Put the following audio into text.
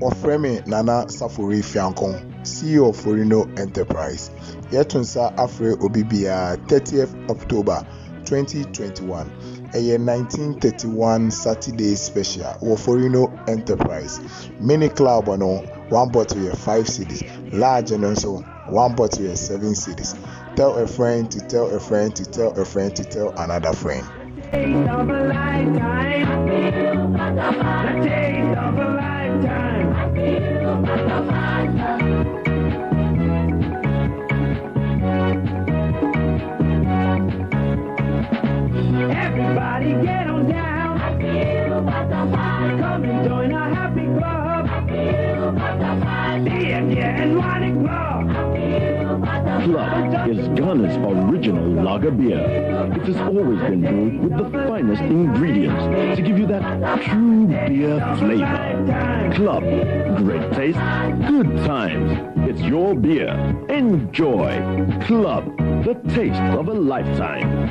wɔfrɛ me Nana Safori Fiankon, CEO of Forino Enterprise. Yɛtonsa afre obibia 30th October 2021. A 1931 Saturday special wɔ Forino Enterprise. Mini club no 1 bottle here 5 cedis. Large and also 1 bottle here 7 cedis. Tell a friend to tell a friend to tell a friend to tell another friend. The taste of a lifetime. Everybody get on down. Come and join our happy club. And Wine Club. Club is Ghana's original lager beer. It has always been brewed with the finest ingredients to give you that true beer flavor. Club, great taste, good times. It's your beer. Enjoy. Club, the taste of a lifetime.